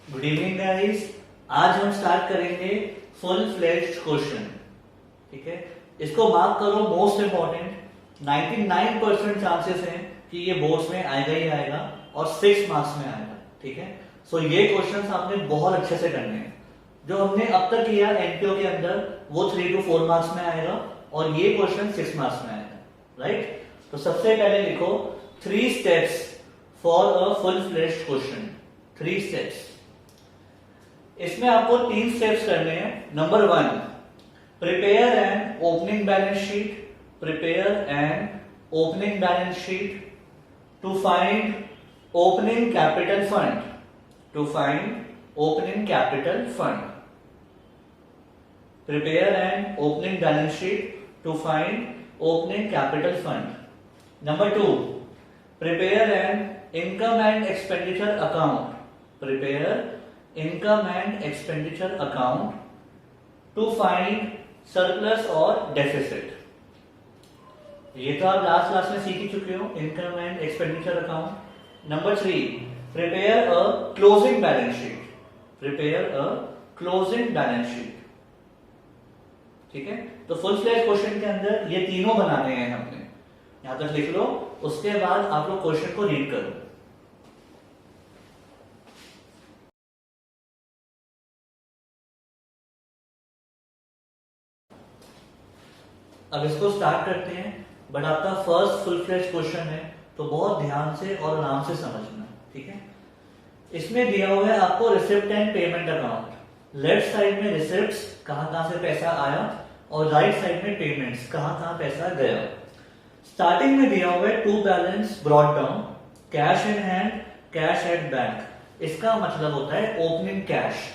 Good evening guys. आज हम start करेंगे फुल फ्लेज्ड क्वेश्चन। ठीक है, इसको मार्क करो मोस्ट इंपॉर्टेंट। 99% चांसेस हैं कि ये बोर्ड्स में आएगा ही आएगा और 6 मार्क्स में आएगा। ठीक है, सो ये क्वेश्चंस आपने बहुत अच्छे से करने हैं। जो हमने अब तक किया एनपीओ के अंदर वो 3 to 4 मार्क्स में आएगा और ये क्वेश्चन 6 मार्क्स में आएगा। राइट, तो सबसे पहले लिखो 3 steps for a full fledged question. 3 steps. इसमें आपको 3 स्टेप्स करने हैं। Number 1, prepare an opening balance sheet. Prepare an opening balance sheet to find opening capital fund. To find opening capital fund. Prepare an opening balance sheet to find opening capital fund. Number 2, prepare an income and expenditure account. Prepare income and expenditure account to find surplus और deficit. ये तो आप last class में सीख ही चुके हो, income and expenditure account. Number 3, prepare a closing balance sheet. Prepare a closing balance sheet. ठीक है, तो फुल फ्लेज्ड क्वेश्चन के अंदर ये तीनों बनाने हैं हमने। यहां तक लिख लो, उसके बाद आप लोग क्वेश्चन को रीड करो। अब इसको स्टार्ट करते हैं, बट आपका फर्स्ट फुल फ्लेज्ड क्वेश्चन है तो बहुत ध्यान से और आराम से समझना। ठीक है, इसमें दिया हुआ है आपको receipt and payment account. Left side में रिसिप्ट्स, कहां से पैसा आया, और राइट साइड में पेमेंट्स, कहां पैसा गया। स्टार्टिंग में दिया हुआ है to balance brought down, cash in hand, cash at bank. इसका मतलब होता है ओपनिंग कैश,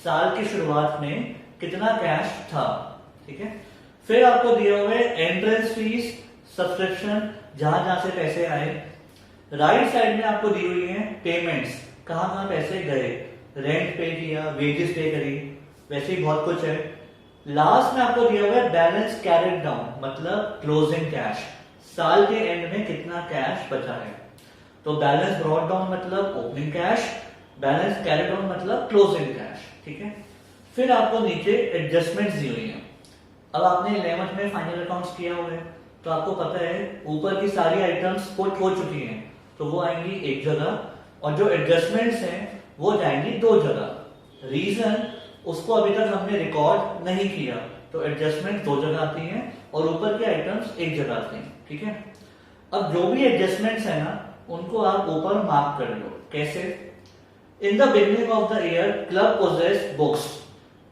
साल की शुरुआत में कितना कैश था। ठीक है, फिर आपको दिया हुआ है एंट्रेंस फीस, सब्सक्रिप्शन, जहां से पैसे आए। राइट साइड में आपको दी हुई है पेमेंट्स, कहां पैसे गए, रेंट पे किया, वेजेस पे करी, वैसे ही बहुत कुछ है। लास्ट में आपको दिया हुआ है बैलेंस कैरिड डाउन, मतलब क्लोजिंग कैश, साल के एंड में कितना कैश बचा है। तो बैलेंस ब्रॉट डाउन मतलब opening cash, balance carried down मतलब क्लोजिंग कैश। ठीक है, फिर आपको नीचे एडजस्टमेंट्स दी हुई है। अब आपने 11th में फाइनल अकाउंट्स किया हुआ है तो आपको पता है ऊपर की सारी आइटम्स पुट हो चुकी हैं, तो वो आएंगी एक जगह, और जो एडजस्टमेंट्स हैं वो जाएंगी 2 जगह। रीजन, उसको अभी तक हमने रिकॉर्ड नहीं किया, तो एडजस्टमेंट 2 जगह आती हैं और ऊपर की आइटम्स एक जगह आती हैं। ठीक है, अब जो भी एडजस्टमेंट्स है ना, उनको आप ऊपर मार्क कर लो। कैसे? In the beginning of the year club possesses books.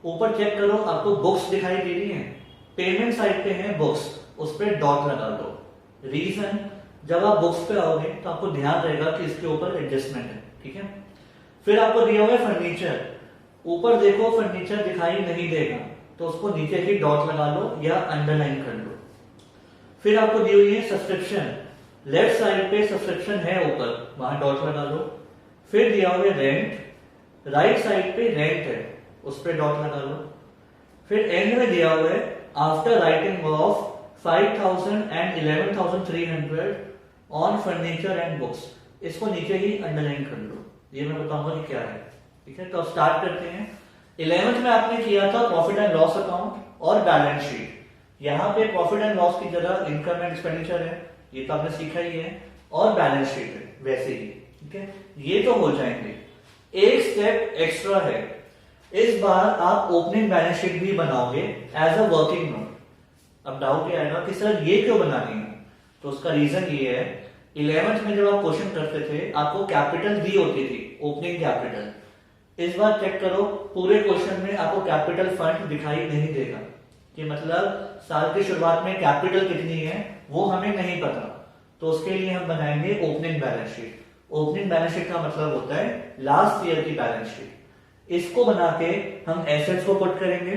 ऊपर चेक करो, आपको बुक्स दिखाई दे रही हैं। पेमेंट साइड पे है बुक्स, उस पर डॉट लगा दो। रीजन, जब आप बुक्स पे आओगे तो आपको ध्यान रहेगा कि इसके ऊपर एडजस्टमेंट है। ठीक है, फिर आपको दिया हुआ है फर्नीचर। ऊपर देखो फर्नीचर दिखाई नहीं देगा, तो उसको नीचे ही डॉट लगा लो या अंडरलाइन कर लो। फिर आपको दी हुई है सब्सक्रिप्शन, लेफ्ट साइड पे सब्सक्रिप्शन है ऊपर, वहां डॉट लगा लो। फिर दिया हुआ है रेंट, राइट साइड पे रेंट है, उस पर डॉट लगा लो। फिर एंड में दिया हुआ है after writing of 5,000 and 11,300 on furniture and books, इसको नीचे ही अंडरलाइन कर लो। ये मैं बताऊंगा कि क्या है। ठीक है, तो अब स्टार्ट करते हैं। 11th में आपने किया था प्रॉफिट एंड लॉस अकाउंट और बैलेंस शीट। यहाँ पे प्रॉफिट एंड लॉस की जगह इनकम एंड एक्सपेंडिचर है, ये तो आपने सीखा ही है, और बैलेंस शीट है वैसे ही। ठीक है, ये तो हो जाएंगे। एक स्टेप एक्स्ट्रा है, इस बार आप ओपनिंग बैलेंस शीट भी बनाओगे एज अ वर्किंग नोट। अब डाउट ये आएगा कि सर ये क्यों बनानी है, तो उसका रीजन ये है, 11th में जब आप क्वेश्चन करते थे आपको कैपिटल दी होती थी, ओपनिंग कैपिटल। इस बार चेक करो, पूरे क्वेश्चन में आपको कैपिटल फंड दिखाई नहीं देगा, कि मतलब साल की शुरुआत में कैपिटल कितनी है वो हमें नहीं पता, तो उसके लिए हम बनाएंगे opening balance sheet. Opening balance sheet का मतलब होता है लास्ट ईयर की बैलेंस शीट। इसको बना के हम एसेट्स को पुट करेंगे,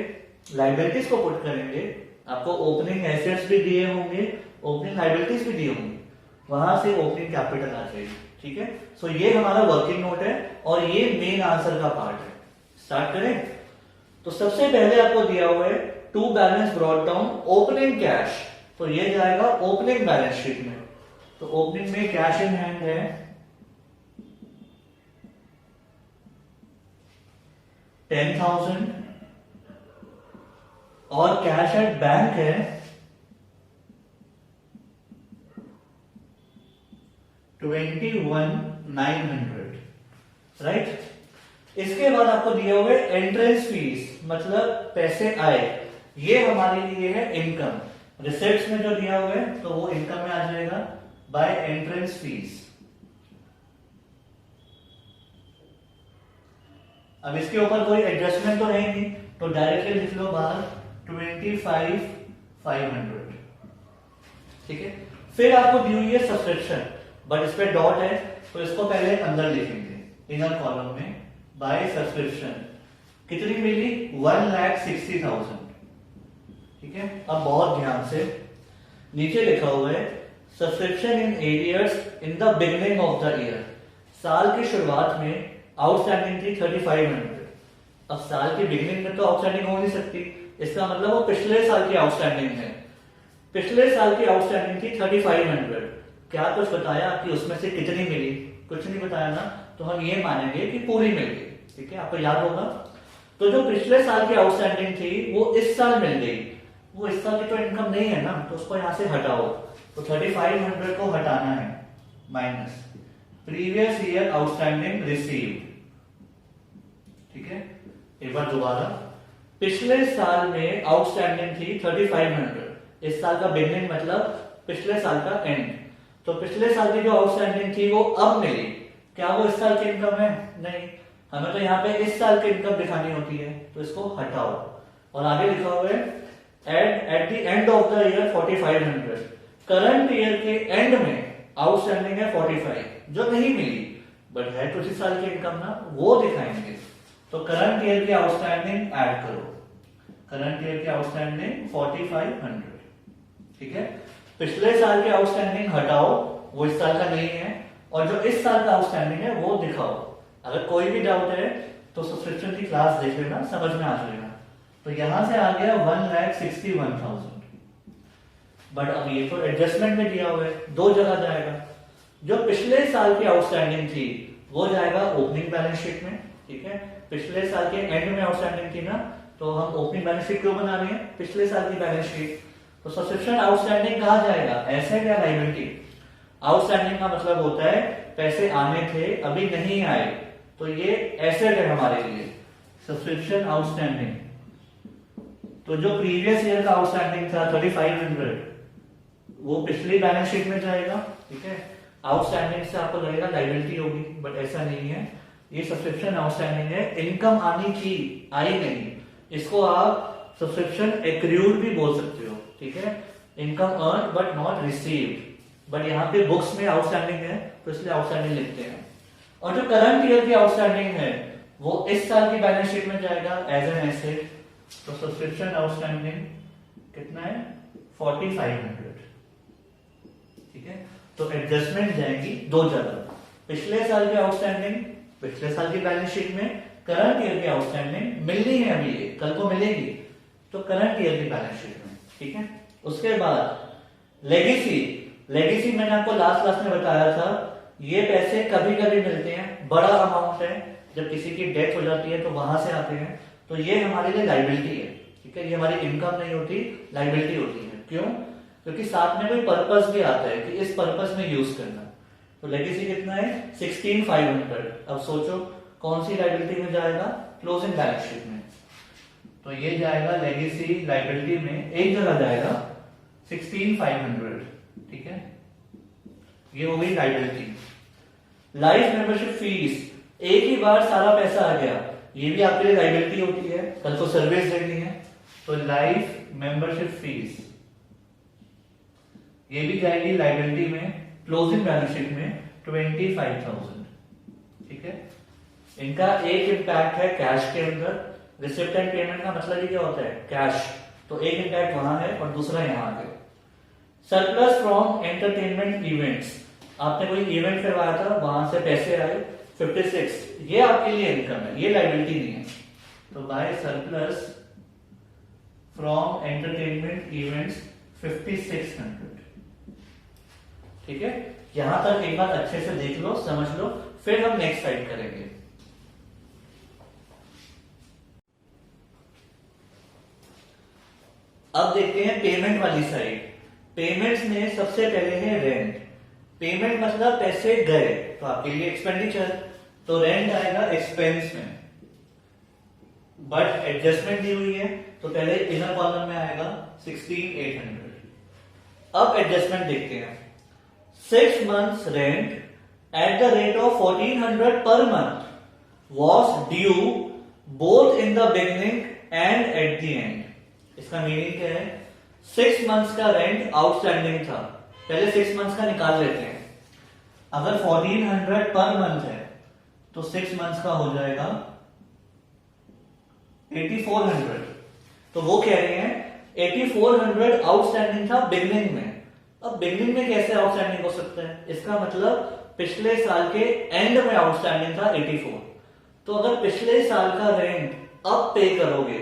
लाइबिलिटीज को पुट करेंगे। आपको ओपनिंग एसेट्स भी दिए होंगे, ओपनिंग लाइबिलिटीज भी दिए होंगे, वहां से ओपनिंग कैपिटल आ जाएगी। ठीक है, सो ये हमारा वर्किंग नोट है और ये मेन आंसर का पार्ट है। स्टार्ट करें, तो सबसे पहले आपको दिया हुआ है to balance brought down opening cash, तो ये जाएगा ओपनिंग बैलेंस शीट में। तो ओपनिंग में कैश इन हैंड है, 10,000 और कैश एट बैंक है 21,900, राइट। इसके बाद आपको दिए हुए एंट्रेंस फीस, मतलब पैसे आए, ये हमारे लिए है इनकम। रिसिप्ट्स में जो दिया हुआ है तो वो इनकम में आ जाएगा बाय एंट्रेंस फीस। अब इसके ऊपर कोई एडजस्टमेंट तो है नहीं, तो डायरेक्टली लिख लो बाहर 25,500, ठीक है। फिर आपको दी हुई है सब्सक्रिप्शन, बट इस पे डॉट है तो इसको पहले अंदर लिखेंगे इनर कॉलम में, बाय सब्सक्रिप्शन कितनी मिली 1,60,000, ठीक है। अब बहुत ध्यान से नीचे लिखा हुआ है subscription in arrears in the beginning of the year. साल की शुरुआत में आउटस्टैंडिंग थी 3,500। अब साल की बिगिनिंग में तो आउटस्टैंडिंग हो नहीं सकती, इसका मतलब वो पिछले साल की आउटस्टैंडिंग है। पिछले साल की आउटस्टैंडिंग थी 3,500। क्या कुछ बताया कि उसमें से कितनी मिली? कुछ नहीं बताया ना, तो हम ये मानेंगे कि पूरी मिल गई, ठीक है। आपको याद होगा तो जो पिछले साल की आउटस्टैंडिंग थी वो इस साल मिल गई, वो इस साल की तो इनकम नहीं है ना, तो उसको यहां से हटाओ। तो 3,500 को हटाना है minus previous year outstanding received, ठीक है। एक बार दोबारा, पिछले साल में आउटस्टैंडिंग थी 3,500, इस साल का बिगनिंग मतलब पिछले साल का एंड, तो पिछले साल की जो आउटस्टैंडिंग थी वो अब मिली। क्या वो इस साल की इनकम है? नहीं, हमें तो यहाँ पे इस साल की इनकम दिखानी होती है, तो इसको हटाओ। और आगे लिखा हुआ है at the end of the year 4,500। Current year के एंड में आउटस्टैंडिंग है 45 जो नहीं मिली, बट है तो इसी साल की इनकम ना, वो दिखाएंगे। तो करंट ईयर की आउटस्टैंडिंग ऐड करो, करंट ईयर की आउटस्टैंडिंग 4,500, ठीक है। पिछले साल के आउटस्टैंडिंग हटाओ, वो इस साल का नहीं है, और जो इस साल का आउटस्टैंडिंग है वो दिखाओ। अगर कोई भी डाउट है तो सब्सक्रिप्शन की क्लास देख लेना, समझ में आ जाएगा। तो यहां से आ गया 1,61,000, बट अब ये तो एडजस्टमेंट में दिया हुआ है, दो जगह जाएगा। जो पिछले साल की आउटस्टैंडिंग थी वो जाएगा ओपनिंग बैलेंस शीट में, ठीक है। पिछले साल के एंड में आउटस्टैंडिंग थी ना, तो हम ओपनिंग बैलेंस शीट क्यों बना रहे हैं? पिछले साल की बैलेंस शीट। तो सब्सक्रिप्शन आउटस्टैंडिंग कहां जाएगा? एसेट या लायबिलिटी? आउटस्टैंडिंग का मतलब होता है पैसे आने थे अभी नहीं आए, तो ये एसेट है हमारे लिए सब्सक्रिप्शन आउटस्टैंडिंग। तो जो प्रीवियस ईयर का आउटस्टैंडिंग था 3,500 वो पिछली बैलेंस शीट में जाएगा, ठीक है। आउटस्टैंडिंग से आपको लगेगा लायबिलिटी होगी, बट ऐसा नहीं है, ये सब्सक्रिप्शन आउटस्टैंडिंग है। इनकम आनी थी, आई नहीं, इसको आप सब्सक्रिप्शन एक्रूड भी बोल सकते हो, ठीक है। Income earn but not received, but यहाँ पे बुक्स में आउटस्टैंडिंग है तो इसलिए आउटस्टैंडिंग लिखते हैं। और जो करंट ईयर की आउटस्टैंडिंग है वो इस साल की बैलेंस शीट में जाएगा एज एन एसेट। तो सब्सक्रिप्शन आउटस्टैंडिंग कितना है? 4,500, ठीक है। तो एडजस्टमेंट जाएगी दो जगह, पिछले साल की आउटस्टैंडिंग पिछले साल की बैलेंस शीट में, करंट ईयर की आउटस्टैंडिंग मिलनी है अभी, ये कल को मिलेगी, तो करंट ईयर की बैलेंस शीट में, ठीक है। उसके बाद लेगेसी, लेगेसी मैंने आपको लास्ट क्लास में बताया था, ये पैसे कभी कभी मिलते हैं, बड़ा अमाउंट है, जब किसी की डेथ हो जाती है तो वहां से आते हैं, तो ये हमारे लिए लायबिलिटी है, ठीक है। ये हमारी इनकम नहीं होती, लायबिलिटी होती है। क्यों? क्योंकि साथ में कोई पर्पस भी आता है कि इस पर्पस में यूज करना। तो लेगेसी कितना है? 16,500। अब सोचो कौन सी लायबिलिटी में जाएगा? क्लोजिंग बैलेंस शीट में। तो ये जाएगा लेगेसी लायबिलिटी में, एक जगह जाएगा 16,500, ठीक है। ये हो गई लायबिलिटी। लाइफ मेंबरशिप फीस, एक ही बार सारा पैसा आ गया, ये भी आपके लिए लायबिलिटी होती है, कल को सर्विस देनी है, तो लाइफ मेंबरशिप फीस ये भी जाएगी लायबिलिटी में, क्लोजिंग बैलेंस शीट में 25,000, ठीक है। इनका एक इंपैक्ट है कैश के अंदर, रिसिप्ट एंड पेमेंट का मतलब ही क्या होता है? कैश। तो एक इंपैक्ट वहां है और दूसरा यहां आ गया। सरप्लस फ्रॉम एंटरटेनमेंट इवेंट्स, आपने कोई इवेंट करवाया था, वहां से पैसे आए 56, ये आपके लिए इनकम है, ये लायबिलिटी नहीं है। तो by surplus from entertainment events 5,600, ठीक है। यहां तक एक बार अच्छे से देख लो, समझ लो, फिर हम नेक्स्ट साइड करेंगे। अब देखते हैं पेमेंट वाली साइड। पेमेंट्स में सबसे पहले है रेंट। पेमेंट मतलब पैसे गए, तो आपके लिए एक्सपेंडिचर, तो रेंट आएगा एक्सपेंस में, बट एडजस्टमेंट दी हुई है तो पहले इनर कॉलम में आएगा 16,800। अब एडजस्टमेंट देखते हैं। 6 months rent at the rate of 1400 per month was due both in the beginning and at the end. इसका मीनिंग क्या है? 6 months का रेंट आउटस्टैंडिंग था, पहले 6 months का निकाल लेते हैं। अगर 1400 पर मंथ है तो 6 months का हो जाएगा 8400। तो वो कह रहे हैं 8400 आउटस्टैंडिंग था बिगनिंग में। अब बिगनिंग में कैसे आउटस्टैंडिंग हो सकता है? इसका मतलब पिछले साल के एंड में आउटस्टैंडिंग था 84। तो अगर पिछले साल का रेंट अब पे करोगे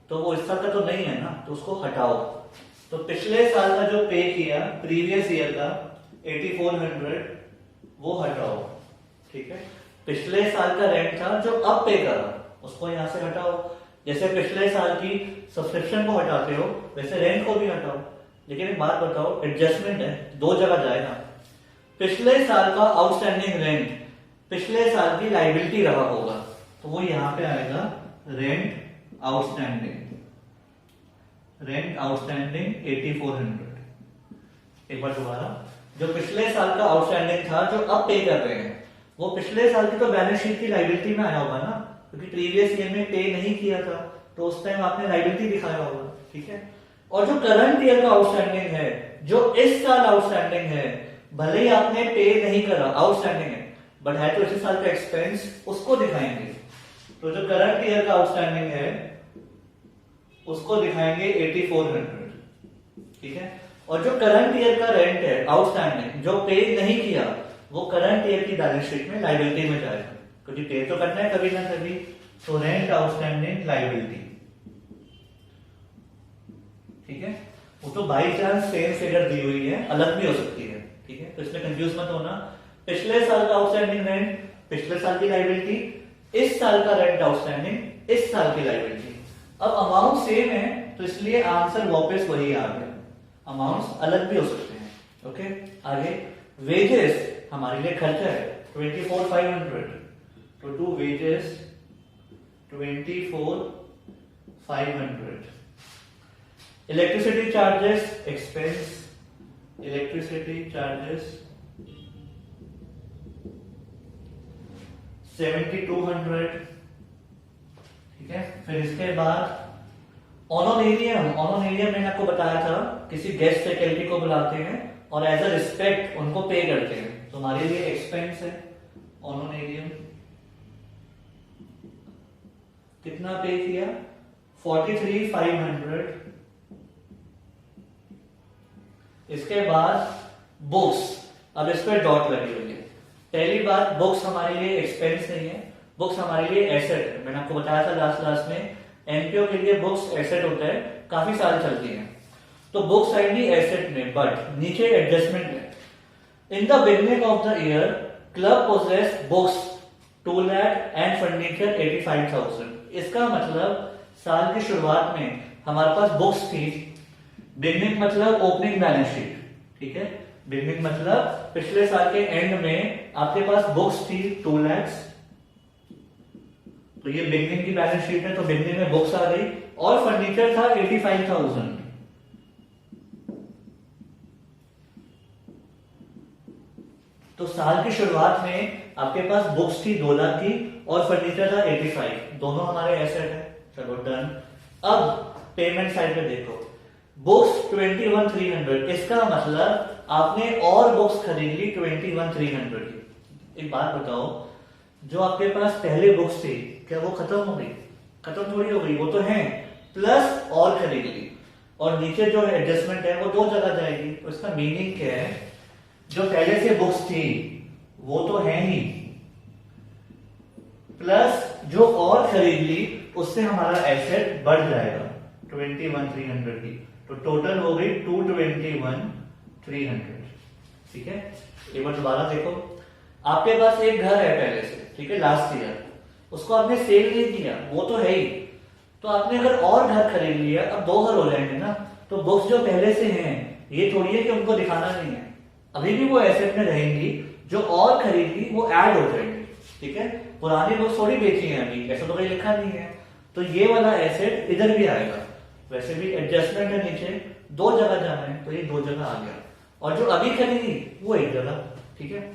तो वो इस साल का तो नहीं है ना, तो उसको हटाओ। तो पिछले साल का जो पे किया प्रीवियस ईयर का 8400 वो हटाओ, ठीक है। पिछले साल का रेंट था जो अब पे करा उसको यहां से हटाओ। जैसे पिछले साल की सब्सक्रिप्शन को हटाते हो वैसे रेंट को भी हटाओ। लेकिन एक बात बताओ, एडजस्टमेंट है, दो जगह जाएगा। पिछले साल का आउटस्टैंडिंग रेंट पिछले साल की लाइबिलिटी रहा होगा, तो वो यहां पे आएगा रेंट आउटस्टैंडिंग। Rent outstanding 8400। एक बार दोबारा, जो पिछले साल का आउटस्टैंडिंग था जो अब पे कर रहे हैं वो पिछले साल की तो बैलेंस शीट की लाइबिलिटी में आया होगा ना, क्योंकि प्रीवियस ईयर में पे नहीं किया था तो उस टाइम आपने लाइबिलिटी दिखाया होगा, ठीक है। और जो करंट ईयर का आउटस्टैंडिंग है, जो इस साल आउटस्टैंडिंग है, भले ही आपने पे नहीं करा, आउटस्टैंडिंग है, बट है तो इसी साल का एक्सपेंस, उसको दिखाएंगे। तो जो करंट ईयर का आउटस्टैंडिंग है उसको दिखाएंगे 8400, ठीक है। और जो करंट ईयर का रेंट है आउटस्टैंडिंग जो पे नहीं किया वो करंट ईयर की बैलेंस शीट में लाइबिलिटी में जाएगा, क्योंकि पे तो करना है कभी ना कभी। तो रेंट आउटस्टैंडिंग लाइबिलिटी, ठीक है। वो तो बाई चांस सेम फिगर दी हुई है, अलग भी हो सकती है, ठीक है। तो इसमें कंफ्यूज मत होना। पिछले साल का आउटस्टैंडिंग रेंट पिछले साल की लाइबिलिटी, इस साल का रेंट आउटस्टैंडिंग इस साल की लाइबिलिटी। अब अमाउंट सेम है तो इसलिए आंसर वापस वही आ गया। अमाउंट्स अलग भी हो सकते हैं, ओके। आगे वेजेस हमारे लिए खर्चा है 24,500, तो to wages 24,500। Electricity charges expense, electricity charges 7,200, ठीक है। फिर इसके बाद ऑनोरेरियम। ऑनोरेरियम मैंने आपको बताया था किसी गेस्ट फैकल्टी को बुलाते हैं और एज अ रिस्पेक्ट उनको पे करते हैं, तो हमारे लिए एक्सपेंस है ऑनोरेरियम। कितना पे किया? 43,500। इसके बाद बुक्स, अब इस पर डॉट लगी हुई है। पहली बात, बुक्स हमारे लिए एक्सपेंस नहीं है, बुक्स हमारे लिए एसेट है। मैंने आपको बताया था लास्ट क्लास में एनपीओ के लिए बुक्स एसेट होता है, काफी साल चलती हैं, तो बुक्स आएंगी एसेट में। बट नीचे एडजस्टमेंट है। In the beginning of the year club possesses books 2 lakh and furniture 85,000। इसका मतलब साल की शुरुआत में हमारे पास बुक्स थी। बिगिनिंग मतलब ओपनिंग बैलेंस शीट, ठीक है। बिगिनिंग मतलब पिछले साल के एंड में आपके पास बुक्स थी 2 लाख, तो ये बिगनिंग की बैलेंस शीट है, तो बिगनिंग में बुक्स आ गई। और फर्नीचर था 85,000, तो साल की शुरुआत में आपके पास बुक्स थी 2 लाख की और फर्नीचर था 85, दोनों हमारे एसेट है। चलो डन। अब पेमेंट साइड पे देखो, बुक्स 21,300, इसका मतलब आपने और बुक्स खरीद ली 21,300 की। एक बात बताओ, जो आपके पास पहले बुक्स थी क्या वो खत्म हो गई? खत्म थोड़ी हो गई, वो तो है, प्लस और खरीद ली। और नीचे जो एडजस्टमेंट है वो 2 जगह जाएगी। तो इसका मीनिंग क्या है? जो पहले से बुक्स थी वो तो है ही, प्लस जो और खरीद ली उससे हमारा एसेट बढ़ जाएगा 21,300 की, तो टोटल हो गई 221,300, ठीक है। एक बार दोबारा देखो, आपके पास एक घर है पहले से, ठीक है, लास्ट ईयर, उसको आपने सेल नहीं किया, वो तो है ही, तो आपने अगर और घर खरीद लिया, अब 2 घर हो जाएंगे ना, तो बुक्स जो पहले से हैं ये थोड़ी है कि उनको दिखाना नहीं है, अभी भी वो एसेट में रहेंगी, जो और खरीदी वो ऐड हो जाएंगी, ठीक है। पुरानी बुक्स थोड़ी बेची है अभी, ऐसा तो कहीं लिखा नहीं है, तो ये वाला एसेट इधर भी आएगा। वैसे भी एडजस्टमेंट है नीचे, 2 जगह जाना है तो ये 2 जगह आ गया, और जो अभी खरीदी वो 1 जगह, ठीक है।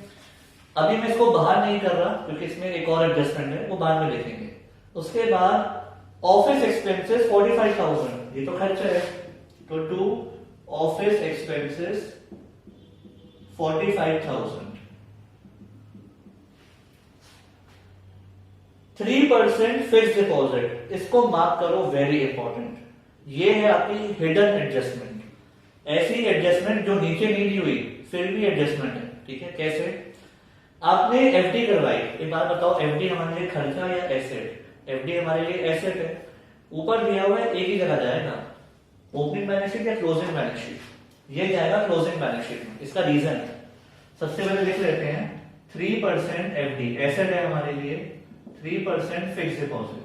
अभी मैं इसको बाहर नहीं कर रहा क्योंकि इसमें एक और एडजस्टमेंट है, वो बाद में देखेंगे। उसके बाद ऑफिस एक्सपेंसेस 45,000, ये तो खर्चा है, तो to office expenses 45,000। 3% fix deposit, इसको मार्क करो, वेरी इंपॉर्टेंट। ये है आपकी हिडन एडजस्टमेंट, ऐसी एडजस्टमेंट जो नीचे नहीं दी हुई फिर भी एडजस्टमेंट है, ठीक है। कैसे? आपने एफडी करवाई, एक बात बताओ, एफडी हमारे लिए खर्चा या एसेट? एफडी हमारे लिए एसेट है, ऊपर दिया हुआ है एक ही जगह जाएगा, ओपनिंग बैलेंस शीट या क्लोजिंग बैलेंस शीट, ये जाएगा क्लोजिंग बैलेंस शीट में। इसका रीजन है, सबसे पहले लिख लेते हैं 3% एफडी एसेट है हमारे लिए, 3% फिक्स डिपॉजिट।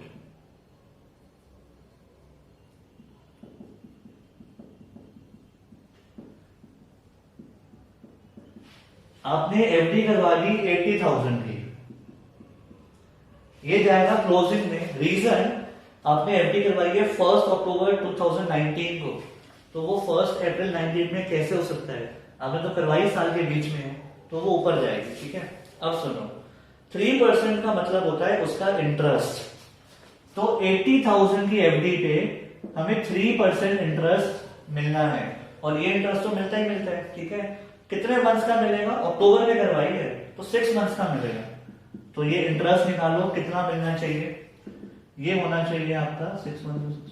आपने एफडी करवा ली 80,000 की, ये जाएगा क्लोजिंग में। रीजन, आपने एफडी करवाई है 1 अक्टूबर 2019 को, तो वो 1 अप्रैल 19 में कैसे हो सकता है? आपने तो करवाई साल के बीच में है, तो वो ऊपर जाएगी, ठीक है। अब सुनो, 3% का मतलब होता है उसका इंटरेस्ट, तो 80,000 की एफडी पे हमें 3% इंटरेस्ट मिलना है, और ये इंटरेस्ट तो मिलता ही मिलता है, ठीक है। कितने मंथ्स का मिलेगा? अक्टूबर में करवाई है तो 6 मंथ्स का मिलेगा, तो ये इंटरेस्ट निकालो, कितना मिलना चाहिए? ये होना चाहिए आपका 6 मंथ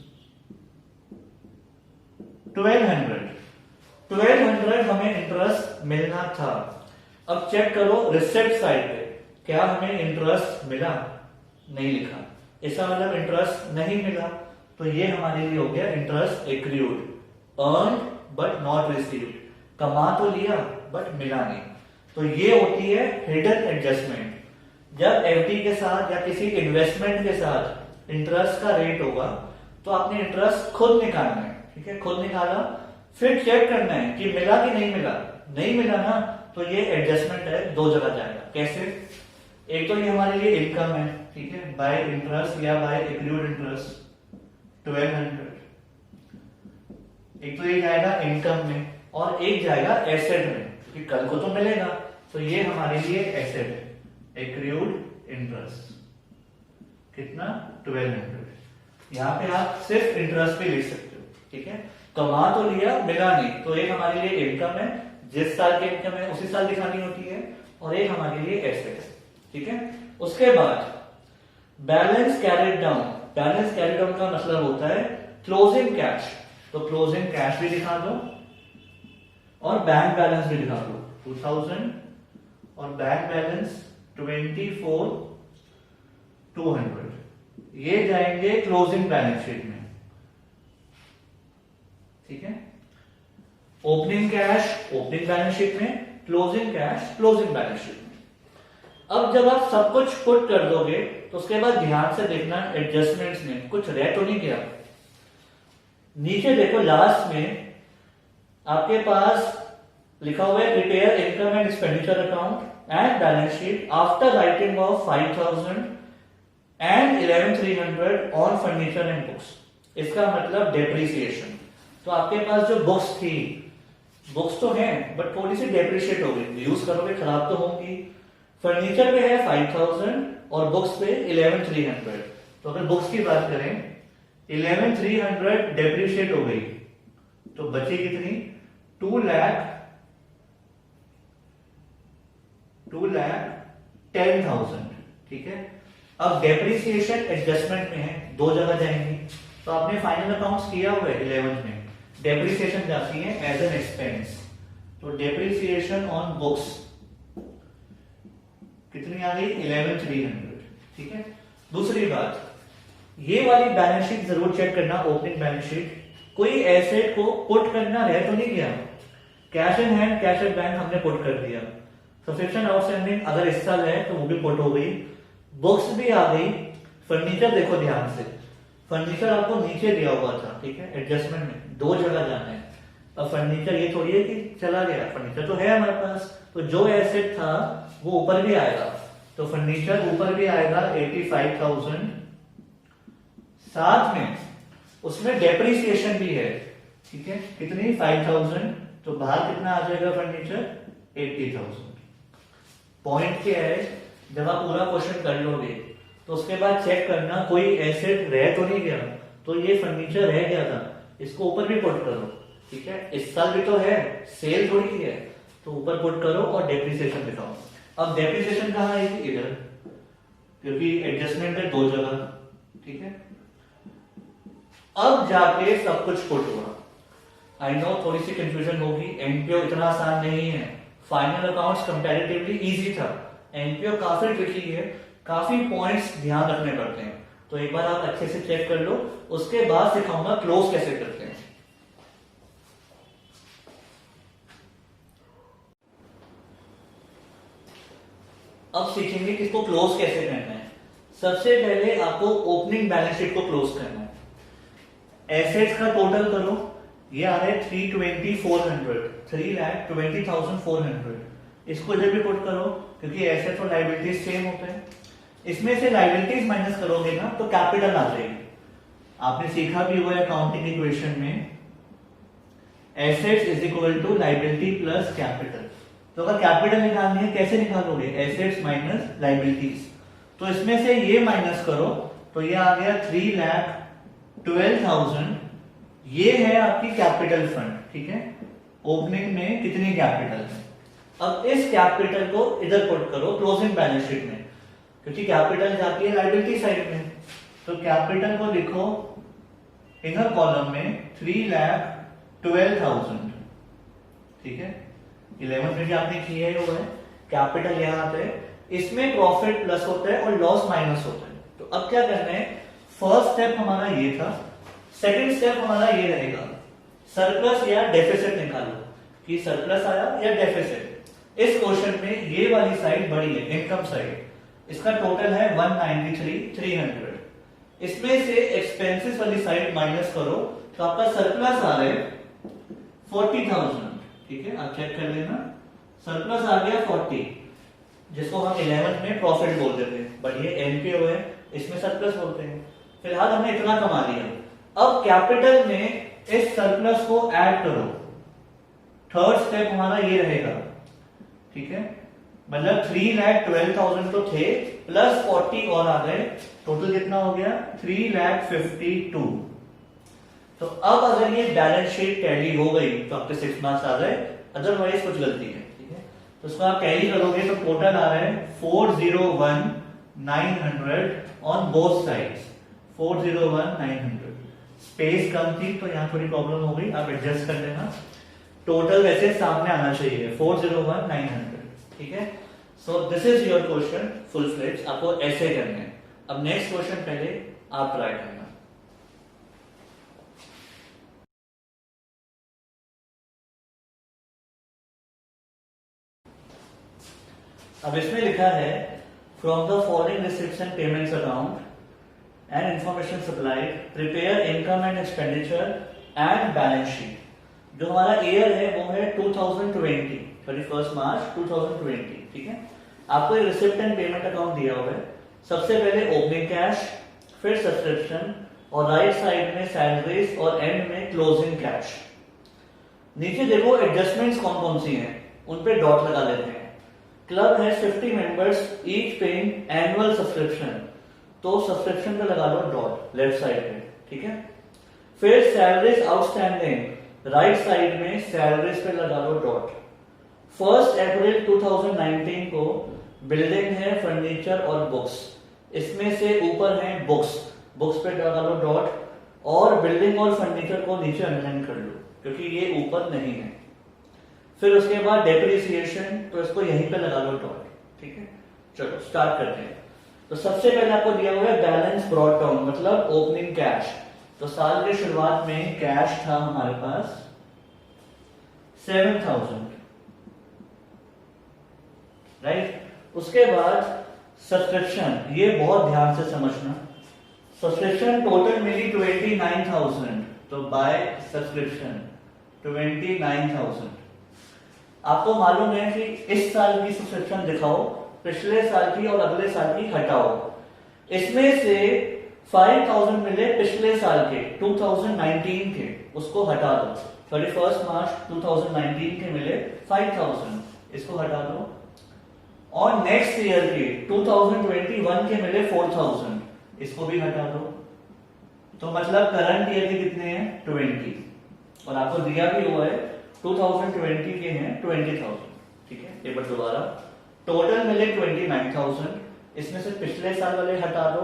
1200 हमें इंटरेस्ट मिलना था। अब चेक करो रिसिप्ट साइड पे, क्या हमें इंटरेस्ट मिला? नहीं लिखा, इसका मतलब इंटरेस्ट नहीं मिला, तो ये हमारे लिए हो गया interest accrued, earn but not received. कमा तो लिया बट मिला नहीं, तो ये होती है हिडन एडजस्टमेंट। जब एफडी के साथ या किसी इन्वेस्टमेंट के साथ इंटरेस्ट का रेट होगा तो आपने इंटरेस्ट खुद निकालना है, ठीक है। खुद निकाला, फिर चेक करना है कि मिला कि नहीं मिला। नहीं मिला ना, तो ये एडजस्टमेंट है, 2 जगह जाएगा। कैसे? एक तो ये हमारे लिए इनकम है, ठीक है, बाय इंटरेस्ट या बाय एक्रूड इंटरेस्ट 1200, एक तो ये जाएगा इनकम में और एक जाएगा एसेट में, क्योंकि कल को तो मिलेगा, तो ये हमारे लिए एसेट है, एक्रूड इंटरेस्ट। कितना? 1200। यहां पे आप सिर्फ इंटरेस्ट पे लिख सकते हो, ठीक है। कमा तो लिया, मिला नहीं, तो एक हमारे लिए इनकम है, जिस साल की इनकम है उसी साल दिखानी होती है, और एक हमारे लिए एसेट है, ठीक है। उसके बाद balance carried down, balance carried down का मतलब होता है क्लोजिंग कैश, तो क्लोजिंग कैश भी दिखा दो और बैंक बैलेंस भी दिखा दो 2000, और बैंक बैलेंस 24,200, ये जाएंगे क्लोजिंग बैलेंस शीट में, ठीक है। Opening cash opening balance sheet में, closing cash closing balance sheet में। अब जब आप सब कुछ पुट कर दोगे तो उसके बाद ध्यान से देखना एडजस्टमेंट्स में कुछ रह तो नहीं गया। नीचे देखो लास्ट में आपके पास लिखा हुआ है prepare income and expenditure account and balance sheet after writing of 5,000 and 11,300 on furniture and books. इसका मतलब डेप्रिसिएशन। तो आपके पास जो बुक्स थी, बुक्स तो हैं बट थोड़ी सी डेप्रिशिएट हो गई, यूज करोगे खराब तो होंगी। फर्नीचर पे है 5,000 और बुक्स पे 11,300। तो अगर बुक्स की बात करें 11,300 डेप्रिशिएट हो गई तो बची कितनी? 2,10,000, ठीक है। अब डेप्रिसिएशन एडजस्टमेंट में है, 2 जगह जाएंगी, तो आपने फाइनल अकाउंट्स किया हुआ है 11 में, डेप्रिसिएशन जाती है एज एन एक्सपेंस, तो डेप्रिसिएशन ऑन बुक्स कितनी आ गई? 11,300, ठीक है। दूसरी बात, ये वाली बैलेंस शीट जरूर चेक करना, ओपनिंग बैलेंस शीट, कोई एसेट को पुट करना रह तो नहीं गया। Cash in hand, cash at bank हमने पुट कर दिया, सब्सक्रिप्शन आउटस्टैंडिंग अगर इस साल है तो वो भी पुट हो गई, बुक्स भी आ गई। फर्नीचर देखो ध्यान से, फर्नीचर आपको नीचे दिया हुआ था, ठीक है, एडजस्टमेंट में 2 जगह जाना है। अब फर्नीचर ये थोड़ी है कि चला गया, फर्नीचर तो है हमारे पास, तो जो एसेट था वो ऊपर भी आएगा, तो फर्नीचर ऊपर भी आएगा 85,000, साथ में उसमें डेप्रिसिएशन भी है, ठीक है, कितनी 5,000, तो बाहर कितना आ जाएगा फर्नीचर 80,000। पॉइंट क्या है, जब आप पूरा क्वेश्चन कर लोगे तो उसके बाद चेक करना कोई एसेट रह तो नहीं गया, तो ये फर्नीचर रह गया था, इसको ऊपर भी पुट करो, ठीक है, इस साल भी तो है, सेल थोड़ी की है, तो ऊपर पुट करो और डेप्रिसिएशन दिखाओ। अब डेप्रिसिएशन कहाँ आएगी, इधर, क्योंकि एडजस्टमेंट है 2 जगह, ठीक है। अब जाके सब कुछ पुट हुआ। आई नो थोड़ी सी कंफ्यूजन होगी, एनपीओ इतना आसान नहीं है, फाइनल अकाउंट्स कंपैरेटिवली इजी था, एनपीओ काफी ट्रिकी है, काफी पॉइंट्स ध्यान रखने पड़ते हैं, तो एक बार आप अच्छे से चेक कर लो, उसके बाद सिखाऊंगा क्लोज कैसे करते हैं। अब सीखेंगे कि इसको क्लोज कैसे करना है। सबसे पहले आपको ओपनिंग बैलेंस शीट को क्लोज करना है। एसेट्स का टोटल करो, ये आ रहा है 320,400, इसको इधर भी पुट करो, क्योंकि एसेट्स और लायबिलिटीज सेम होते हैं। इसमें से लायबिलिटीज माइनस करोगे ना तो कैपिटल आ जाएगी। आपने सीखा भी हुआ है अकाउंटिंग इक्वेशन में, assets is equal to liability plus capital. तो अगर कैपिटल निकालनी है कैसे निकालोगे, एसेट्स माइनस लायबिलिटीज, तो इसमें से ये माइनस करो, तो ये आ गया 3,12,000, ये है आपकी कैपिटल फंड, ठीक है, ओपनिंग में कितनी कैपिटल है। अब इस कैपिटल को इधर पुट करो क्लोजिंग बैलेंस शीट में, क्योंकि कैपिटल जाती है लायबिलिटी साइड में, तो कैपिटल को लिखो इनर कॉलम में 3,12,000, ठीक है, 11 में भी आपने किया हुआ है, कैपिटल यहां आता है, इसमें प्रॉफिट प्लस होता है और लॉस माइनस होता है। तो अब क्या करना है, फर्स्ट स्टेप हमारा ये था, सेकंड स्टेप हमारा ये रहेगा, सरप्लस या डेफिसिट निकालो कि सरप्लस आया या डेफिसिट। इस क्वेश्चन में ये वाली साइड बड़ी है, इनकम साइड, इसका टोटल है 193,300, इसमें से एक्सपेंसेस वाली साइड माइनस करो, तो आपका सरप्लस आ रहा है 40,000, ठीक है, आप चेक कर लेना, सरप्लस आ गया 40, जिसको हम 11 में प्रॉफिट बोल देते हैं, बट ये एनपीओ है, इसमें सरप्लस बोलते हैं। फिलहाल हमने इतना कमा लिया, अब कैपिटल में इस सरप्लस को ऐड करो, थर्ड स्टेप हमारा ये रहेगा, ठीक है, मतलब 3,12,000 तो थे, प्लस 40 और आ गए, टोटल कितना हो गया 3,52,000। तो अब अगर ये बैलेंस शीट टैली हो गई तो आपके 6 मार्क्स आ गए, अदरवाइज कुछ गलती है, ठीक है, तो उसको आप टैली करोगे तो टोटल आ रहा है 401,900 ऑन बोथ साइड्स, 401,900। स्पेस कम थी तो यहाँ थोड़ी प्रॉब्लम हो गई, आप एडजस्ट कर लेना, टोटल वैसे सामने आना चाहिए 401,900, ठीक है। So this is your question full fledged, आपको ऐसे करना है। अब नेक्स्ट क्वेश्चन पहले आप ट्राई करना। अब इसमें लिखा है from the following receipts and payments account and information supplied prepare income and expenditure and balance sheet. जो हमारा ईयर है वो है 2020, 31 मार्च 2020, ठीक है। आपको एक रिसिप्ट एंड पेमेंट अकाउंट दिया हुआ है, सबसे पहले ओपनिंग कैश, फिर सब्सक्रिप्शन, और राइट साइड में सैलरीज और एंड में क्लोजिंग कैश। नीचे देखो एडजस्टमेंट्स कौन कौन सी हैं, उन पे डॉट लगा लेते हैं। क्लब है 50 members each paying annual subscription, तो सब्सक्रिप्शन पे लगा लो डॉट लेफ्ट साइड पे, ठीक है। फिर सैलरीज आउटस्टैंडिंग, राइट साइड में सैलरीज पे लगा लो डॉट। 1 अप्रैल 2019 को बिल्डिंग है, फर्नीचर और बुक्स, इसमें से ऊपर है बुक्स, बुक्स पे लगा लो डॉट, और बिल्डिंग और फर्नीचर को नीचे अंडरलाइन कर लो क्योंकि ये ऊपर नहीं है। फिर उसके बाद डेप्रिसिएशन, तो इसको यहीं पे लगा लो डॉट, ठीक है। चलो स्टार्ट करते हैं। तो सबसे पहले आपको दिया हुआ है बैलेंस ब्रॉट डाउन, मतलब ओपनिंग कैश। तो साल की शुरुआत में कैश था हमारे पास 7,000, राइट। उसके बाद सब्सक्रिप्शन, ये बहुत ध्यान से समझना, सब्सक्रिप्शन टोटल मिली 29,000, तो बाय सब्सक्रिप्शन 29,000। आपको मालूम है कि इस साल की सब्सक्रिप्शन दिखाओ, पिछले साल की और अगले साल की हटाओ। इसमें से 5,000 मिले पिछले साल के 2019 के, उसको हटा दो। 31 मार्च 2019 के मिले 5,000, इसको हटा दो। और नेक्स्ट ईयर के 2021 के मिले 4,000, इसको भी हटा दो। तो मतलब करंट ईयर के कितने हैं 20, और आपको दिया भी हुआ है 2020 के हैं 20,000। ठीक है, एक बार दोबारा, टोटल मिले 29,000, इसमें से पिछले साल वाले हटा दो,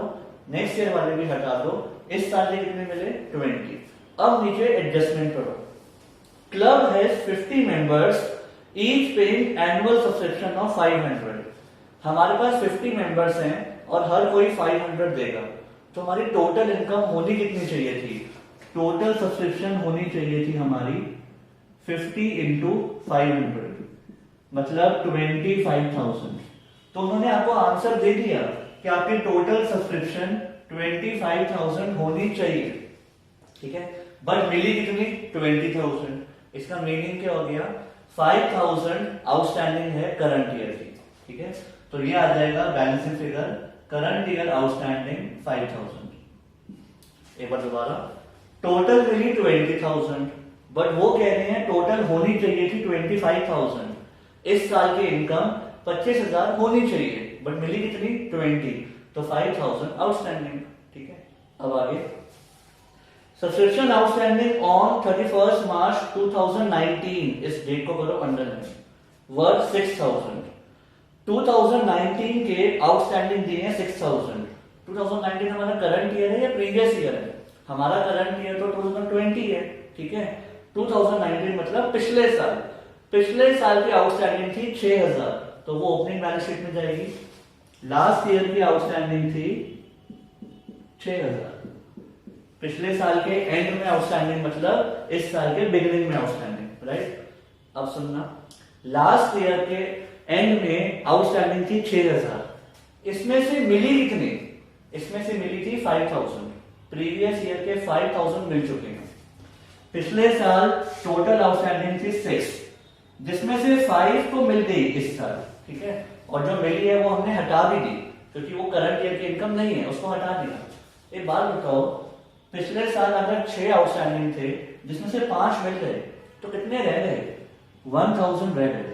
नेक्स्ट ईयर वाले भी हटा दो, इस साल के कितने मिले 20। अब नीचे एडजस्टमेंट करो। Club has 50 members, each paying annual subscription of 500। हमारे पास 50 मेंबर्स हैं और हर कोई 500 देगा, तो हमारी टोटल इनकम होनी कितनी चाहिए थी? टोटल सब्सक्रिप्शन होनी चाहिए थी हमारी 50 इंटू 500, मतलब 25,000। तो उन्होंने आपको आंसर दे दिया कि आपकी टोटल सब्सक्रिप्शन 25,000 होनी चाहिए। ठीक है, बट मिली कितनी 20,000। इसका मीनिंग क्या हो गया? 5,000 आउटस्टैंडिंग है करंट ईयर की। ठीक है, तो ये आ जाएगा balancing figure, current year outstanding 5,000। एक बार दोबारा, टोटल मिली 20,000, बट वो कह रहे हैं टोटल होनी चाहिए थी 25,000। इस साल की इनकम 25,000 होनी चाहिए, बट मिली कितनी 20, तो 5,000 आउटस्टैंडिंग। ठीक है, अब आगे, सब्सक्रिप्शन आउटस्टैंडिंग ऑन 31 मार्च 2019, इस डेट को करो अंडरलाइन, वर्थ 6,000। 2019 के आउटस्टैंडिंग दिए हैं 6,000। 2019 हमारा करंट ईयर है या प्रीवियस ईयर है? हमारा करंट ईयर तो 2020 है। ठीक है, 2019 मतलब पिछले साल। पिछले साल की आउटस्टैंडिंग थी 6,000, तो वो ओपनिंग बैलेंस शीट में जाएगी। लास्ट ईयर की आउटस्टैंडिंग थी 6,000। पिछले साल के एंड में आउटस्टैंडिंग मतलब इस साल के बिगिनिंग में आउटस्टैंडिंग, राइट? अब सुनना, लास्ट ईयर के एंड में आउटस्टैंडिंग थी 6,000, इसमें से मिली कितनी? इसमें से मिली थी 5,000। प्रीवियस ईयर के 5,000 मिल चुके हैं। पिछले साल टोटल आउटस्टैंडिंग थी 6, जिसमें से 5 तो मिल गई इस साल। ठीक है, और जो मिली है वो हमने हटा भी दी, क्योंकि वो करंट ईयर की इनकम नहीं है, उसको हटा दिया। एक बात बताओ, पिछले साल अगर 6 आउटस्टैंडिंग थे, जिसमें से 5 मिल गए, तो कितने रह गए? 1,000 रह गए।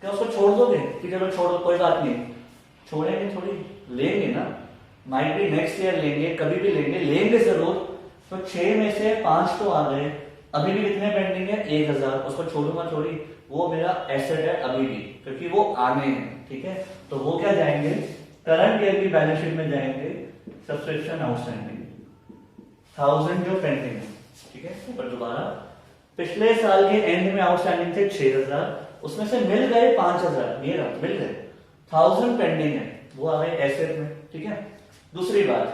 क्या उसको छोड़ दोगे कि चलो छोड़ो कोई बात नहीं? छोड़ेंगे थोड़ी, लेंगे ना। माइट भी नेक्स्ट ईयर लेंगे, कभी भी लेंगे जरूर। तो 6 में से 5 तो आ गए, अभी भी कितने पेंडिंग है? 1,000। उसको छोड़ूंगा थोड़ी, वो मेरा एसेट है अभी भी, क्योंकि वो आने हैं। ठीक है, तो वो क्या जाएंगे? करंट ईयर की बैलेंस शीट में जाएंगे सब्सक्रिप्शन आउटस्टैंडिंग 1000 जो पेंडिंग है। ठीक है, ऊपर दोबारा, पिछले साल के एंड में आउटस्टैंडिंग थे 6,000, उसमें से मिल गए 5,000, ये रहा मिल गए। 1000 पेंडिंग है, वो आ गए एसेट में। ठीक है, दूसरी बात,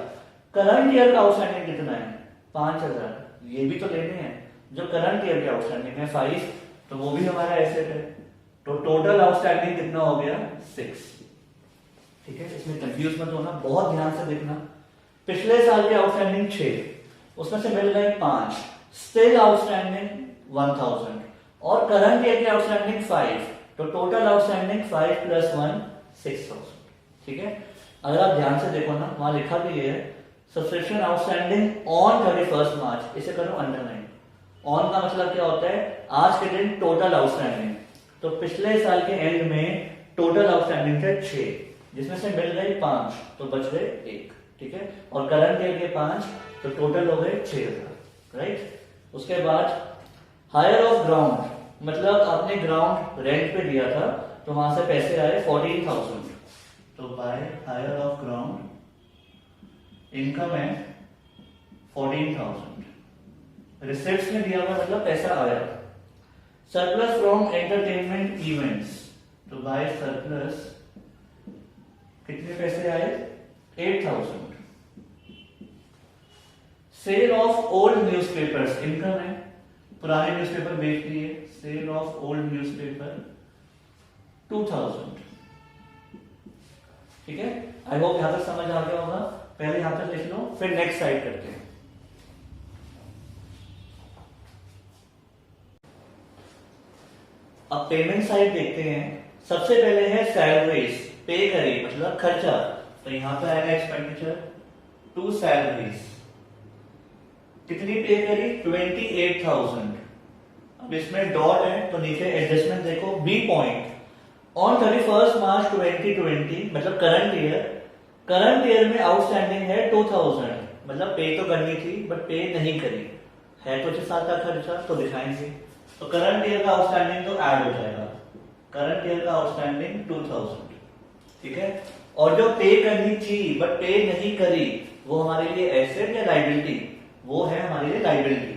करंट ईयर का आउटस्टैंडिंग कितना है? 5,000, ये भी तो लेने हैं। जो करंट ईयर के आउटस्टैंडिंग है 5, तो वो भी हमारा एसेट है। तो टोटल आउटस्टैंडिंग कितना हो गया? 6। ठीक है, इसमें कंफ्यूज मत होना, बहुत ध्यान से देखना। पिछले साल के आउटस्टैंडिंग 6, उसमें से मिल गए 5, स्टिल आउटस्टैंडिंग 1,000, और करंट ईयर के आउटस्टैंडिंग 5, तो टोटल आउटस्टैंडिंग 5 + 1 6,000। ठीक है, अगर आप ध्यान से देखो ना, वहां लिखा भी है सब्सक्रिप्शन आउटस्टैंडिंग ऑन 31 मार्च, इसे करो अंडरलाइन। ऑन का मतलब क्या होता है? आज के दिन टोटल आउटस्टैंडिंग। तो पिछले साल के एंड में टोटल आउटस्टैंडिंग थे 6, जिसमें से मिल गए 5, तो बच गए 1। ठीक है, और करंट ईयर के 5, तो टोटल हो गए 6,000, राइट? उसके बाद हायर ऑफ ग्राउंड, मतलब आपने ग्राउंड रेंट पे दिया था, तो वहां से पैसे आए 14,000, तो by hire of ground income है 14,000। रिसिप्ट्स में दिया हुआ मतलब पैसा आया। सरप्लस फ्रॉम एंटरटेनमेंट इवेंट्स, तो बाय सरप्लस कितने पैसे आए? 8,000। Sale of old newspapers income है, पुराने न्यूज़पेपर बेच दिए। Sale of old newspaper 2,000। ठीक है, आई होप यहां तक समझ आ गया होगा। पहले यहां तक लिख लो, फिर नेक्स्ट साइड करते हैं। अब पेमेंट साइड देखते हैं। सबसे पहले है सैलरीज, पे करी मतलब खर्चा, तो यहां पे आएगा एक्सपेंडिचर टू सैलरीज। कितनी पे करी? 28,000। अब इसमें डॉट है तो नीचे एडजस्टमेंट देखो, बी पॉइंट ऑन 31 मार्च 2020 मतलब करंट ईयर में आउटस्टैंडिंग है 2000, मतलब पे तो करनी थी बट पे नहीं करी है, तो 6 साल का खर्चा तो दिखाएंगे। तो करंट ईयर का आउटस्टैंडिंग तो ऐड हो जाएगा, करंट ईयर का आउटस्टैंडिंग 2000, ठीक है। और जो पे करनी थी बट पे नहीं करी वो हमारे लिए एसेट या लायबिलिटी? वो है हमारे लिए लायबिलिटी।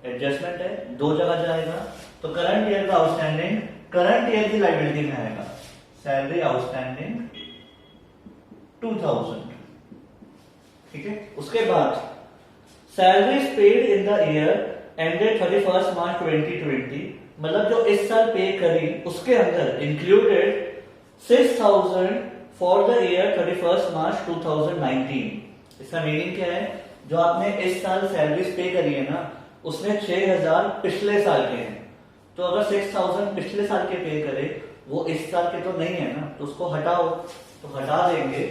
एडजस्टमेंट है, दो जगह जाएगा, तो करंट ईयर का आउटस्टैंडिंग करंट ईयर की लायबिलिटी में आएगा, सैलरी आउटस्टैंडिंग 2000, ठीक है। उसके बाद salaries paid in the year ended 31 मार्च 2020, मतलब जो इस साल पे करी उसके अंदर इंक्लूडेड 6000 फॉर द ईयर 31 मार्च 2019। इसका मीनिंग क्या है? जो आपने इस साल सैलरीज पे करी है ना, उसमें 6000 पिछले साल के हैं, तो अगर 6000 पिछले साल के पे करे वो इस साल के तो नहीं है ना, तो उसको हटाओ, तो हटा देंगे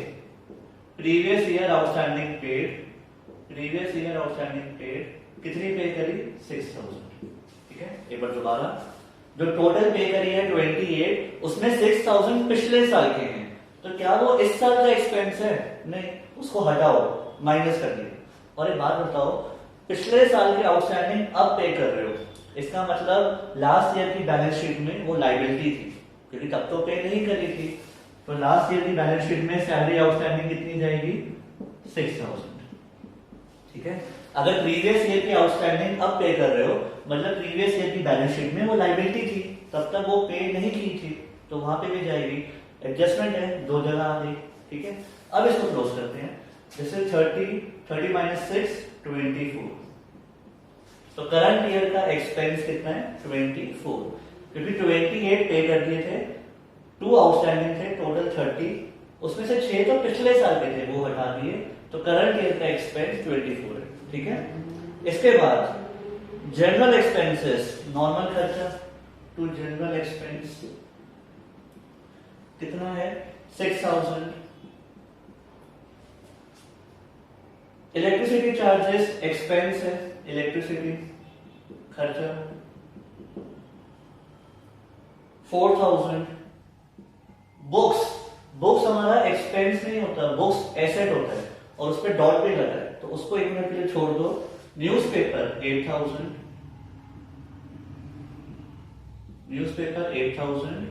previous year outstanding paid, previous year outstanding paid कितनी पे करी? 6000, ठीक है। एक बार दोबारा, जो टोटल पे करी है 28, उसमें 6000 पिछले साल के हैं, तो क्या वो इस साल का एक्सपेंस है? नहीं, उसको हटाओ, माइनस कर दिए। और एक बात बताओ, पिछले साल के आउटस्टैंडिंग अब पे कर रहे हो, इसका मतलब लास्ट ईयर की बैलेंस शीट में वो लायबिलिटी थी, क्योंकि तब तो पे नहीं करी थी, तो लास्ट ईयर की बैलेंस शीट में सैलरी आउटस्टैंडिंग कितनी जाएगी? 6000, ठीक है। अगर प्रीवियस ईयर की आउटस्टैंडिंग अब पे कर रहे हो, मतलब प्रीवियस ईयर की बैलेंस शीट में वो लायबिलिटी थी, तब तक वो पे नहीं की थी, तो वहां पे भी जाएगी। एडजस्टमेंट है, दो जगह आ गई, ठीक है। अब इसको क्लोज करते हैं। जैसे 30 माइनस 6 24, तो करंट ईयर का एक्सपेंस कितना है? 24, क्योंकि 28 पे कर दिए थे, 2 आउटस्टैंडिंग थे, टोटल 30, उसमें से 6 तो पिछले साल के थे, वो हटा दिए, तो करंट ईयर का एक्सपेंस 24 है, ठीक है। इसके बाद जनरल एक्सपेंसेस, नॉर्मल खर्चा टू जनरल एक्सपेंस कितना है? 6000। इलेक्ट्रिसिटी चार्जेस एक्सपेंस है, इलेक्ट्रिसिटी खर्चा 4000। बुक्स हमारा एक्सपेंस नहीं होता, बुक्स एसेट होता है और उस पर डॉट भी लगा है, तो उसको 1 मिनट के लिए छोड़ दो। न्यूज़पेपर 8000, न्यूज़पेपर 8000,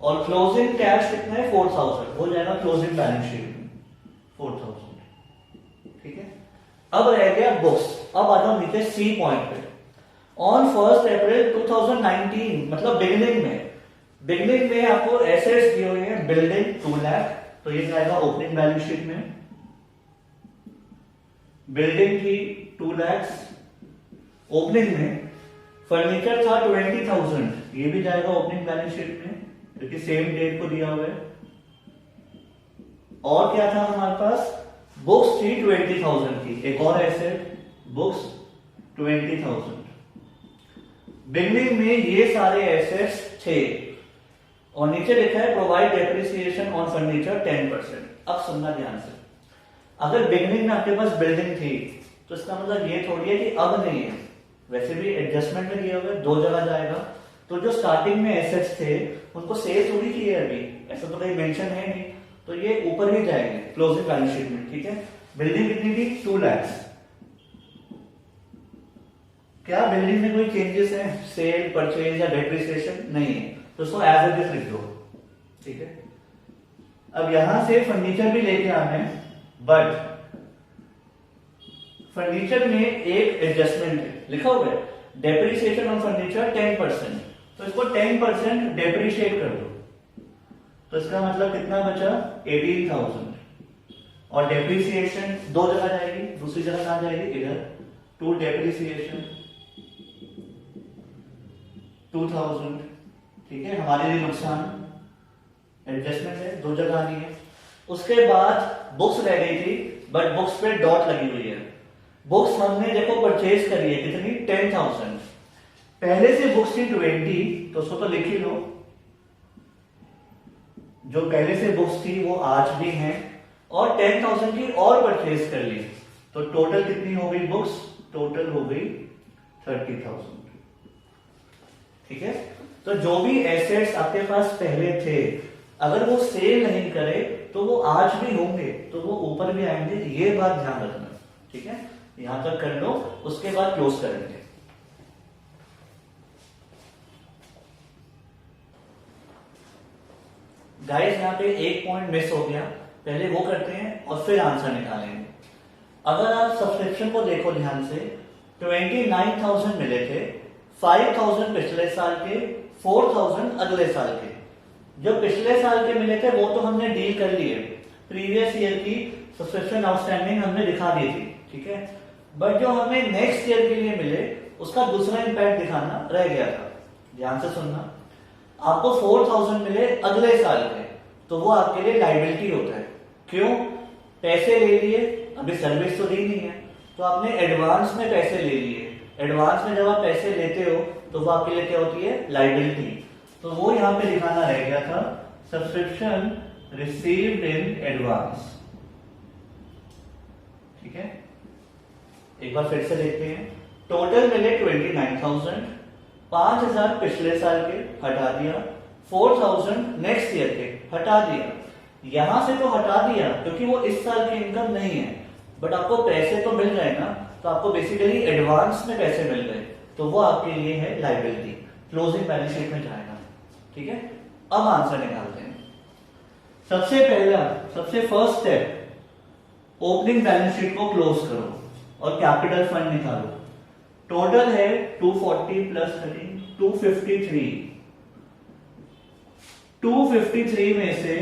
और क्लोजिंग कैश कितना है? 4000, हो जाएगा क्लोजिंग बैलेंस शीट में 4000, ठीक है। अब रह गया बुक्स। अब आ जाओ नीचे सी पॉइंट पे। ऑन 1 अप्रैल 2019, मतलब बिगनिंग में आपको एसेट्स दिए हुए हैं, बिल्डिंग 2 लाख, तो ये जाएगा ओपनिंग बैलेंस शीट में। बिल्डिंग थी 2 लाख ओपनिंग में, फर्नीचर था 20,000, ये भी जाएगा ओपनिंग बैलेंस शीट में, क्योंकि सेम डेट को दिया हुआ है। और क्या था हमारे पास? बुक्स थी 20,000 की, एक और एसेट बुक्स 20,000। बिगनिंग में ये सारे एसेट्स थे, और नीचे लिखा है प्रोवाइड डेप्रिसिएशन ऑन फर्नीचर 10%। अब सुनना ध्यान से, अगर बिगनिंग में आपके पास बिल्डिंग थी तो इसका मतलब ये थोड़ी है कि अब नहीं है, वैसे भी एडजस्टमेंट में दिया हुआ है, 2 जगह जाएगा, तो जो स्टार्टिंग में एसेट्स थे उनको सेल थोड़ी की है अभी, ऐसा तो कहीं मेंशन है नहीं, तो ये ऊपर ही जाएंगे क्लोजिंग बैलेंस शीट में, ठीक है। बिल्डिंग कितनी थी? 2 लाख। क्या बिल्डिंग में कोई चेंजेस है? सेल, परचेज या डेप्रिसिएशन नहीं है, तो उसको एज इट इज लिख दो, ठीक है। अब यहां से फर्नीचर भी लेके आना है, बट फर्नीचर में एक एडजस्टमेंट है, लिखा हुआ है डेप्रिसिएशन ऑन फर्नीचर 10%, तो इसको 10% डेप्रिशिएट कर दो, तो इसका मतलब कितना बचा? 18,000। और डेप्रिसिएशन 2 जगह जाएगी, दूसरी जगह कहां जाएगी? इधर, टू डेप्रिसिएशन 2000, ठीक है। हमारे लिए नुकसान, एडजस्टमेंट है, 2 जगह आनी है। उसके बाद बुक्स रह गई थी, बट बुक्स पे डॉट लगी हुई है। बुक्स हमने देखो परचेज करी है कितनी, 10,000। पहले से बुक्स थी 20, तो उसको तो लिख ही लो। जो पहले से बुक्स थी वो आज भी हैं, और 10,000 की और परचेज कर ली, तो टोटल कितनी हो गई बुक्स, टोटल हो गई 30,000। ठीक है, तो जो भी एसेट्स आपके पास पहले थे, अगर वो सेल नहीं करे तो वो आज भी होंगे, तो वो ऊपर भी आएंगे, ये बात ध्यान रखना। ठीक है, यहां तक कर लो, उसके बाद क्लोज करेंगे। गाइस यहाँ पे एक पॉइंट मिस हो गया, पहले वो करते हैं और फिर आंसर निकालेंगे। अगर आप सब्सक्रिप्शन को देखो ध्यान से, 29,000 मिले थे, 5,000 पिछले साल के, 4,000 अगले साल के। जो पिछले साल के मिले थे वो तो हमने डील कर लिए, प्रीवियस ईयर की सब्सक्रिप्शन आउटस्टैंडिंग हमने दिखा दी थी। ठीक है, बट जो हमें नेक्स्ट ईयर के लिए मिले उसका दूसरा इंपैक्ट दिखाना रह गया था। ध्यान से सुनना, आपको 4,000 मिले अगले साल के, तो वो आपके लिए लाइबिलिटी होता है। क्यों? पैसे ले लिए, अभी सर्विस तो दी नहीं है, तो आपने एडवांस में पैसे ले लिए। एडवांस में जब आप पैसे लेते हो तो वो आपके लिए क्या होती है, लाइबिलिटी। तो वो यहां पे दिखाना रह गया था, सब्सक्रिप्शन रिसीव्ड इन एडवांस। ठीक है, एक बार फिर से देखते हैं। टोटल मिले 29,000, 5,000 पिछले साल के हटा दिया, 4,000 नेक्स्ट ईयर के हटा दिया। यहां से तो हटा दिया क्योंकि वो इस साल की इनकम नहीं है, बट आपको पैसे तो मिल रहे ना, तो आपको बेसिकली एडवांस में पैसे मिल रहे, तो वो आपके लिए है लाइबिलिटी, क्लोजिंग बैलेंस शीट में जाएगा। ठीक है, अब आंसर निकालते हैं। सबसे पहला, सबसे first step, opening balance sheet को क्लोज करो और कैपिटल फंड निकालो। टोटल है 240 प्लस 13, 253। 253 में से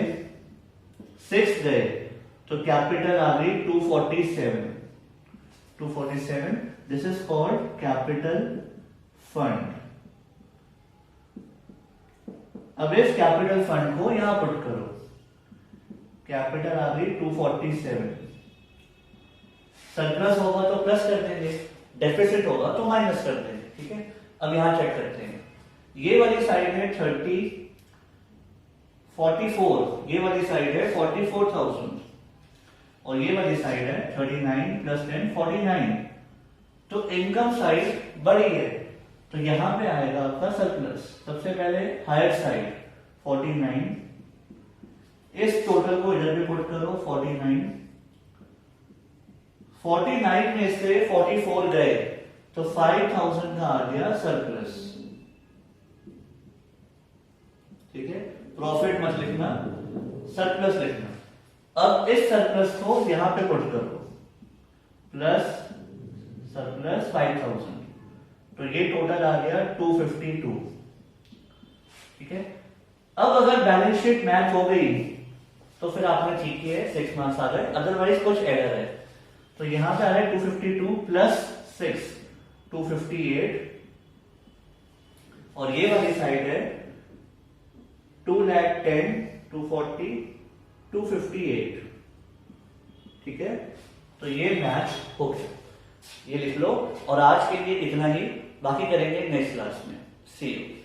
6 गए तो कैपिटल आ गई 247। 247, this is called capital fund. अब इस कैपिटल फंड को यहां पुट करो, कैपिटल आ गई 247। सरप्लस होगा तो प्लस कर देंगे, डेफिसिट होगा तो माइनस कर देंगे। ठीक है, अब यहां चेक करते हैं। ये वाली साइड है 30, 44, ये वाली साइड है 44,000, और ये वाली साइड है 39 प्लस 10 49। तो इनकम साइड बड़ी है, तो यहां पे आएगा आपका सरप्लस। सबसे पहले हायर साइड 49, इस टोटल को इधर भी पुट करो 49। 49 में से 44 गए तो 5,000 का आ गया सरप्लस। ठीक है, प्रॉफिट मत लिखना, सरप्लस लिखना। अब इस सरप्लस को यहां पे पुट करो, प्लस सरप्लस 5,000, तो ये टोटल आ गया 252। ठीक है, अब अगर बैलेंस शीट मैच हो गई तो फिर आपने ठीक किया है, 6 मार्क्स आ गए। अदरवाइज कुछ एरर है, तो यहां पे आ रहा है 252 प्लस 6 258, और ये वाली साइड है 210 240 258। ठीक है, तो ये मैच हो गया, ये लिख लो। और आज के लिए इतना ही, बाकी करेंगे नेक्स्ट क्लास में। सी यू।